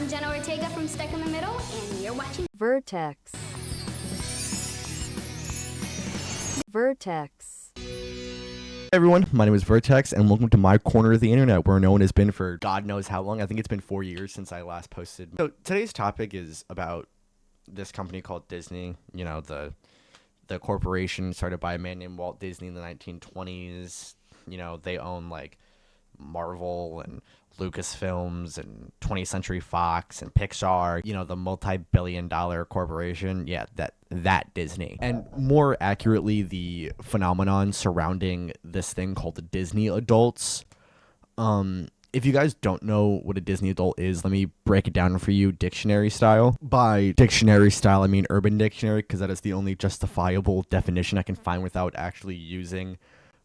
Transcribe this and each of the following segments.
I'm Jenna Ortega from Stuck in the Middle, and you're watching Vertex. Vertex. Hey everyone, my name is Vertex, and welcome to my corner of the internet, where no one has been for God knows how long. I think it's been 4 years since I last posted. So today's topic is about this company called Disney. You know, the corporation started by a man named Walt Disney in the 1920s. You know, they own like Marvel and Lucasfilms and 20th Century Fox and Pixar, you know, the multi-billion-dollar corporation. Yeah, that Disney. And more accurately, the phenomenon surrounding this thing called the Disney adults. If you guys don't know what a Disney adult is, let me break it down for you dictionary style. By dictionary style, I mean Urban Dictionary, because that is the only justifiable definition I can find without actually using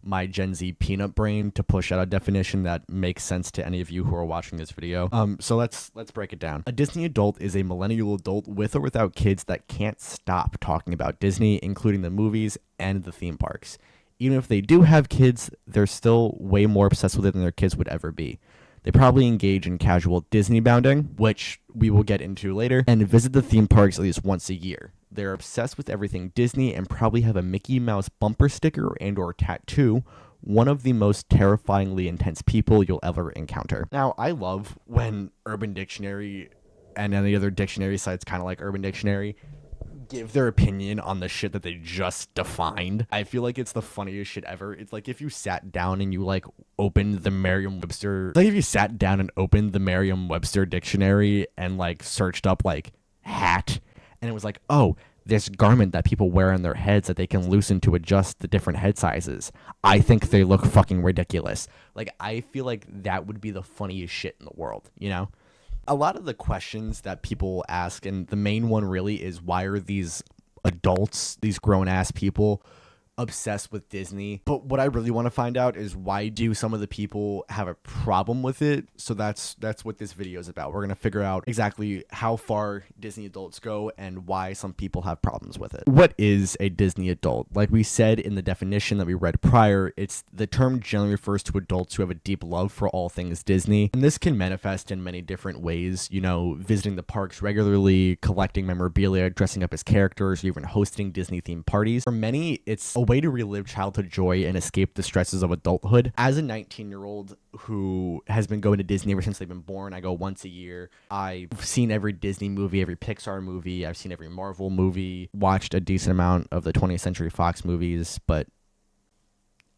my Gen Z peanut brain to push out a definition that makes sense to any of you who are watching this video. So let's break it down. A Disney adult is a millennial adult with or without kids that can't stop talking about Disney, including the movies and the theme parks. Even if they do have kids, they're still way more obsessed with it than their kids would ever be. They probably engage in casual Disney bounding, which we will get into later, and visit the theme parks at least once a year. They're obsessed with everything Disney and probably have a Mickey Mouse bumper sticker and or tattoo, one of the most terrifyingly intense people you'll ever encounter. Now, I love when Urban Dictionary and any other dictionary sites kind of like Urban Dictionary give their opinion on the shit that they just defined. I feel like it's the funniest shit ever. It's like if you sat down and you like opened the Merriam-Webster, like if you sat down and opened the Merriam-Webster dictionary and like searched up like hat, and it was like, oh, this garment that people wear on their heads that they can loosen to adjust the different head sizes. I think they look fucking ridiculous. Like, I feel like that would be the funniest shit in the world, you know? A lot of the questions that people ask, and the main one really is, why are these adults, these grown-ass people, obsessed with Disney? But what I really want to find out is, why do some of the people have a problem with it? So that's what this video is about. We're going to figure out exactly how far Disney adults go and why some people have problems with it. What is a Disney adult? Like we said in the definition that we read prior, it's the term generally refers to adults who have a deep love for all things Disney. And this can manifest in many different ways, you know, visiting the parks regularly, collecting memorabilia, dressing up as characters, or even hosting Disney themed parties. For many, it's a way to relive childhood joy and escape the stresses of adulthood. As a 19-year-old who has been going to Disney ever since they've been born, I go once a year. I've seen every Disney movie, every Pixar movie. I've seen every Marvel movie, watched a decent amount of the 20th Century Fox movies, but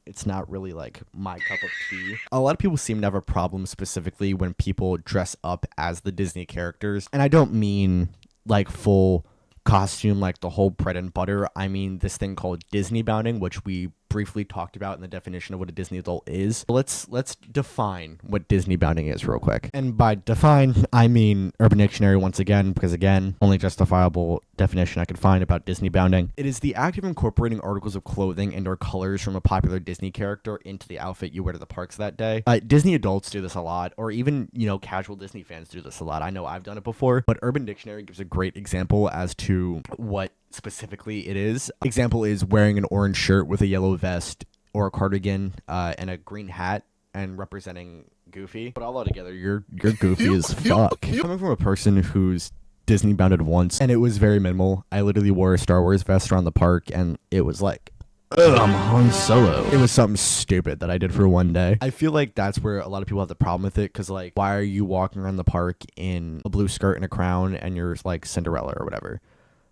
it's not really like my cup of tea. A lot of people seem to have a problem specifically when people dress up as the Disney characters. And I don't mean like full costume like the whole bread and butter. I mean this thing called Disney bounding, which we briefly talked about in the definition of what a Disney adult is. Let's define what Disney bounding is real quick. And by define, I mean Urban Dictionary once again, because again, only justifiable definition I could find about Disney bounding. It is the act of incorporating articles of clothing and or colors from a popular Disney character into the outfit you wear to the parks that day. Disney adults do this a lot, or even, you know, casual Disney fans do this a lot. I know I've done it before, but Urban Dictionary gives a great example as to what specifically it is. Example is wearing an orange shirt with a yellow vest or a cardigan and a green hat and representing Goofy. Put all that together, you're goofy as fuck. Coming from a person who's Disney bounded once, and it was very minimal. I literally wore a Star Wars vest around the park, and it was like, ugh, I'm Han Solo. It was something stupid that I did for one day. I feel like that's where a lot of people have the problem with it, because like, why are you walking around the park in a blue skirt and a crown and you're like Cinderella or whatever?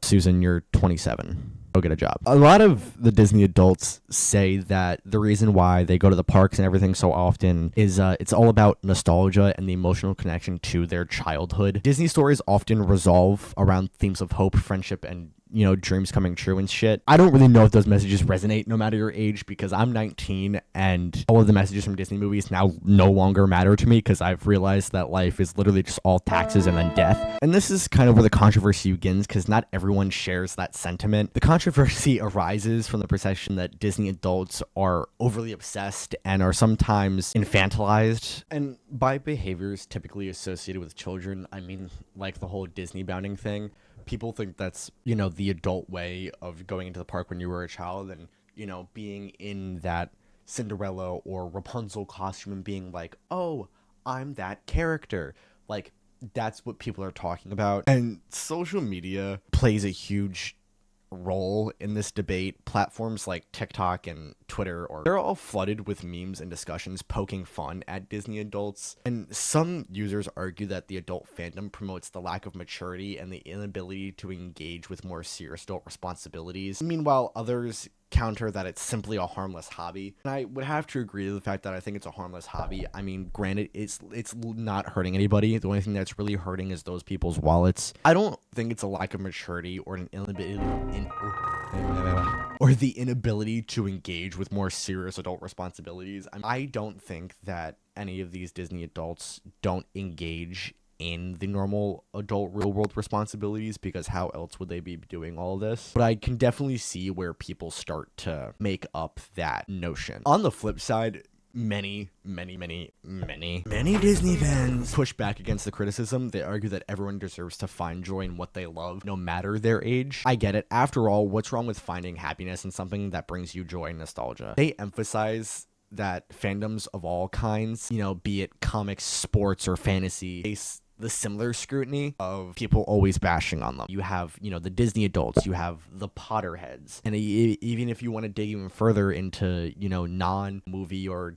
Susan, you're 27. Go get a job. A lot of the Disney adults say that the reason why they go to the parks and everything so often is it's all about nostalgia and the emotional connection to their childhood. Disney stories often resolve around themes of hope, friendship, and, you know, dreams coming true and shit. I don't really know if those messages resonate no matter your age, because I'm 19 and all of the messages from Disney movies now no longer matter to me, because I've realized that life is literally just all taxes and then death. And this is kind of where the controversy begins, because not everyone shares that sentiment. The controversy arises from the perception that Disney adults are overly obsessed and are sometimes infantilized. And by behaviors typically associated with children, I mean like the whole Disney bounding thing. People think that's, you know, the adult way of going into the park when you were a child and, you know, being in that Cinderella or Rapunzel costume and being like, oh, I'm that character. Like, that's what people are talking about. And social media plays a huge role in this debate. Platforms like TikTok and Twitter, or they're all flooded with memes and discussions poking fun at Disney adults. And some users argue that the adult fandom promotes the lack of maturity and the inability to engage with more serious adult responsibilities. Meanwhile, others counter that it's simply a harmless hobby. And I would have to agree with the fact that I think it's a harmless hobby. I mean, granted, it's not hurting anybody. The only thing that's really hurting is those people's wallets. I don't think it's a lack of maturity or an inability or the inability to engage with more serious adult responsibilities. I don't think that any of these Disney adults don't engage in the normal adult real world responsibilities, because how else would they be doing all this? But I can definitely see where people start to make up that notion. On the flip side, many Disney fans push back against the criticism. They argue that everyone deserves to find joy in what they love, no matter their age. I get it. After all, what's wrong with finding happiness in something that brings you joy and nostalgia? They emphasize that fandoms of all kinds, be it comics, sports, or fantasy, face the similar scrutiny of people always bashing on them. You have, the Disney adults, you have the Potterheads. And even if you want to dig even further into, non-movie or,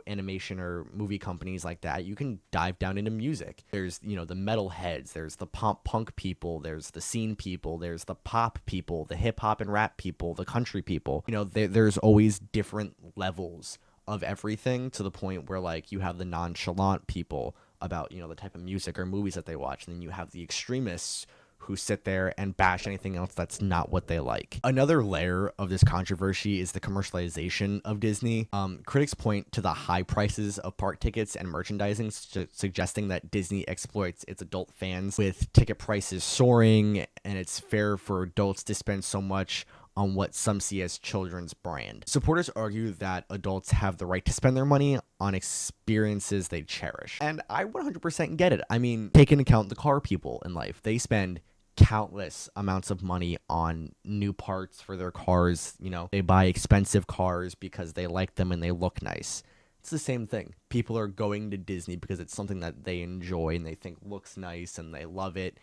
animation or movie companies like that, you can dive down into music. There's, the metal heads, there's the pop punk people, there's the scene people, there's the pop people, the hip hop and rap people, the country people. There's always different levels of everything, to the point where, like, you have the nonchalant people about, the type of music or movies that they watch, and then you have the extremists who sit there and bash anything else that's not what they like. Another layer of this controversy is the commercialization of Disney. Critics point to the high prices of park tickets and merchandising, suggesting that Disney exploits its adult fans, with ticket prices soaring, and it's fair for adults to spend so much on what some see as children's brand. Supporters argue that adults have the right to spend their money on experiences they cherish. And I 100% get it. I mean, take into account the car people in life. They spend countless amounts of money on new parts for their cars. They buy expensive cars because they like them and they look nice. It's the same thing. People are going to Disney because it's something that they enjoy and they think looks nice and they love it.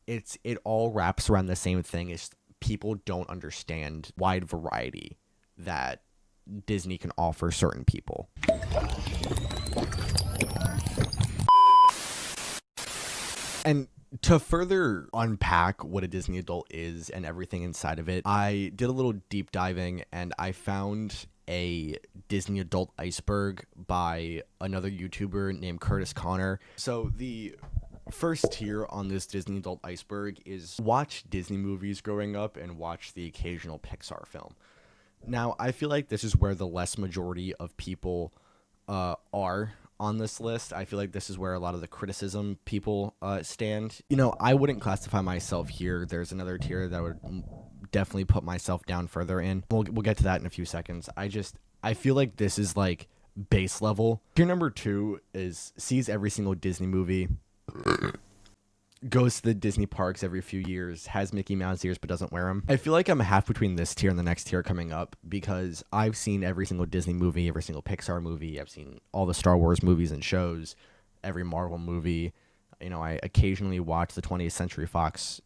It all wraps around the same thing. It's people don't understand wide variety that Disney can offer certain people. And to further unpack what a Disney adult is and everything inside of it, I did a little deep diving and I found a Disney adult iceberg by another YouTuber named Curtis Connor. So the first tier on this Disney adult iceberg is watch Disney movies growing up and watch the occasional Pixar film. Now, I feel like this is where the less majority of people are on this list. I feel like this is where a lot of the criticism people stand. I wouldn't classify myself here. There's another tier that I would definitely put myself down further in. We'll get to that in a few seconds. I feel like this is like base level. Tier number 2 is sees every single Disney movie, goes to the Disney parks every few years, has Mickey Mouse ears but doesn't wear them. I feel like I'm half between this tier and the next tier coming up, because I've seen every single Disney movie, every single Pixar movie. I've seen all the Star Wars movies and shows, every Marvel movie. I occasionally watch the 20th Century Fox,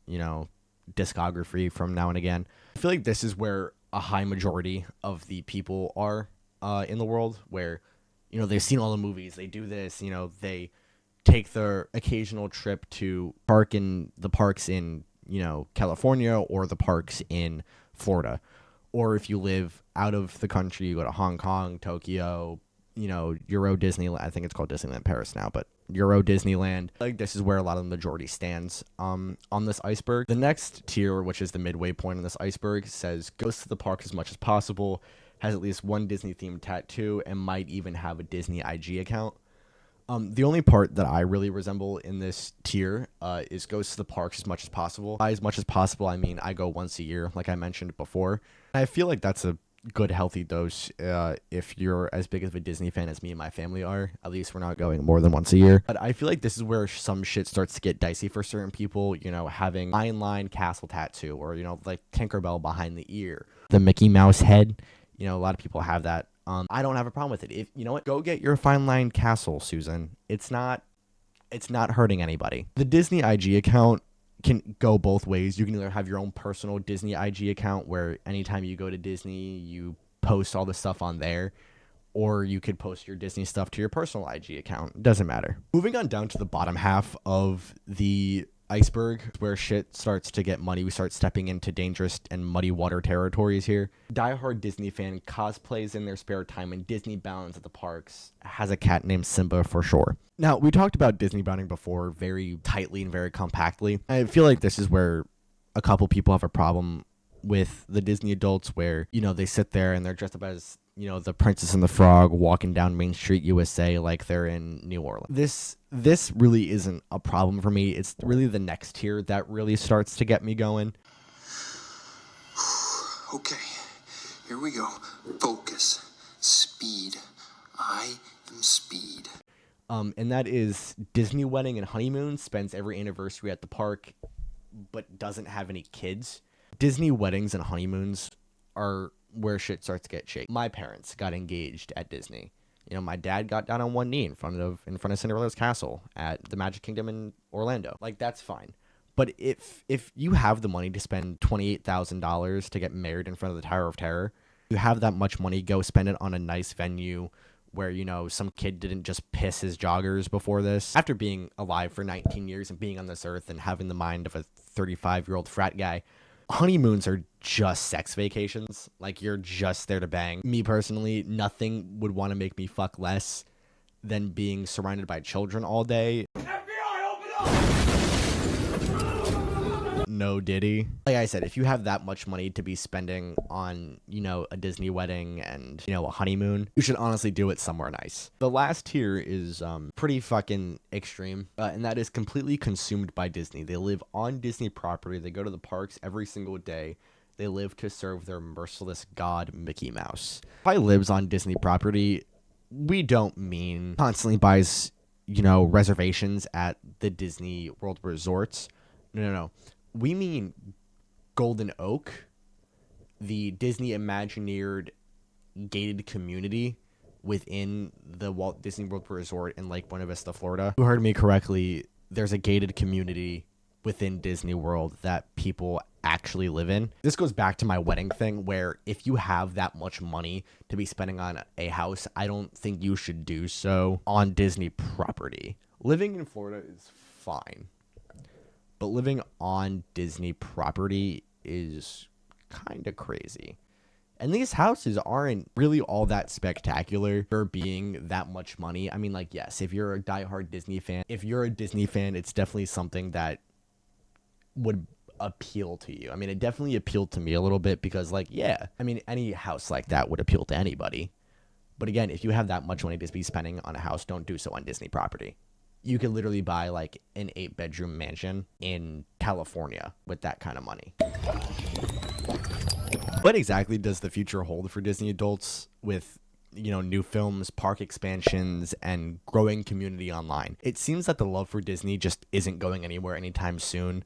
discography from now and again. I feel like this is where a high majority of the people are in the world, where, they've seen all the movies, they do this, they take their occasional trip to the parks in, California, or the parks in Florida. Or if you live out of the country, you go to Hong Kong, Tokyo, Euro Disneyland. I think it's called Disneyland Paris now, but Euro Disneyland. Like, this is where a lot of the majority stands on this iceberg. The next tier, which is the midway point on this iceberg, says goes to the park as much as possible, has at least one Disney themed tattoo, and might even have a Disney IG account. The only part that I really resemble in this tier is goes to the parks as much as possible. By as much as possible, I mean I go once a year, like I mentioned before. I feel like that's a good, healthy dose if you're as big of a Disney fan as me and my family are. At least we're not going more than once a year. But I feel like this is where some shit starts to get dicey for certain people, having Lion Line Castle tattoo, or, like Tinkerbell behind the ear, the Mickey Mouse head. A lot of people have that. I don't have a problem with it. If you know what, go get your Fine Line Castle, Susan. It's not It's not hurting anybody. The Disney IG account can go both ways. You can either have your own personal Disney IG account where anytime you go to Disney, you post all the stuff on there, or you could post your Disney stuff to your personal IG account. Doesn't matter. Moving on down to the bottom half of the iceberg, where shit starts to get muddy. We start stepping into dangerous and muddy water territories here. Diehard Disney fan cosplays in their spare time and Disney bounds at the parks, has a cat named Simba for sure. Now, we talked about Disney bounding before very tightly and very compactly. I feel like this is where a couple people have a problem with the Disney adults where, you know, they sit there and they're dressed up as, you know, the Princess and the Frog walking down Main Street, USA, like they're in New Orleans. This really isn't a problem for me. It's really the next tier that really starts to get me going. Okay, here we go. Focus. Speed. I am speed. And that is Disney Wedding and Honeymoon spends every anniversary at the park, but doesn't have any kids. Disney weddings and honeymoons are where shit starts to get shaky. My parents got engaged at Disney. You know, my dad got down on one knee in front of Cinderella's castle at the Magic Kingdom in Orlando. Like, that's fine. But if you have the money to spend $28,000 to get married in front of the Tower of Terror, you have that much money, go spend it on a nice venue where, you know, some kid didn't just piss his joggers before this. After being alive for 19 years and being on this earth and having the mind of a 35-year-old frat guy, honeymoons are just sex vacations. Like, you're just there to bang. Me personally, nothing would want to make me fuck less than being surrounded by children all day. FBI, open up! No Diddy. Like I said, if you have that much money to be spending on, you know, a Disney wedding and, you know, a honeymoon, you should honestly do it somewhere nice. The last tier is pretty fucking extreme, and that is completely consumed by Disney. They live on Disney property. They go to the parks every single day. They live to serve their merciless god, Mickey Mouse. By lives on Disney property, we don't mean constantly buys, you know, reservations at the Disney World resorts. No. We mean Golden Oak, the Disney Imagineered gated community within the Walt Disney World Resort in Lake Buena Vista, Florida. You heard me correctly. There's a gated community within Disney World that people actually live in. This goes back to my wedding thing, where if you have that much money to be spending on a house, I don't think you should do so on Disney property. Living in Florida is fine, but living on Disney property is kind of crazy. And these houses aren't really all that spectacular for being that much money. I mean, like, yes, if you're a diehard Disney fan, it's definitely something that would appeal to you. I mean, it definitely appealed to me a little bit because, like, yeah, I mean, any house like that would appeal to anybody. But again, if you have that much money to be spending on a house, don't do so on Disney property. You could literally buy like an 8-bedroom mansion in California with that kind of money. What exactly does the future hold for Disney adults with, you know, new films, park expansions, and growing community online? It seems that the love for Disney just isn't going anywhere anytime soon.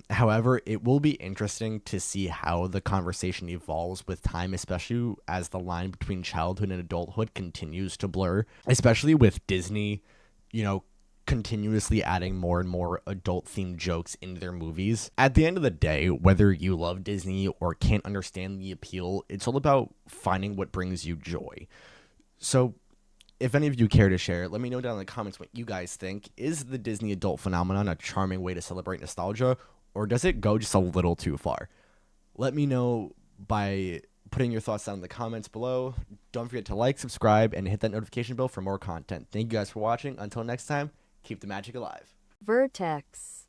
However, it will be interesting to see how the conversation evolves with time, especially as the line between childhood and adulthood continues to blur, especially with Disney, you know, continuously adding more and more adult-themed jokes into their movies. At the end of the day, whether you love Disney or can't understand the appeal, it's all about finding what brings you joy. So, if any of you care to share, let me know down in the comments what you guys think. Is the Disney adult phenomenon a charming way to celebrate nostalgia, or does it go just a little too far? Let me know by putting your thoughts down in the comments below. Don't forget to like, subscribe, and hit that notification bell for more content. Thank you guys for watching. Until next time, keep the magic alive. Vertex.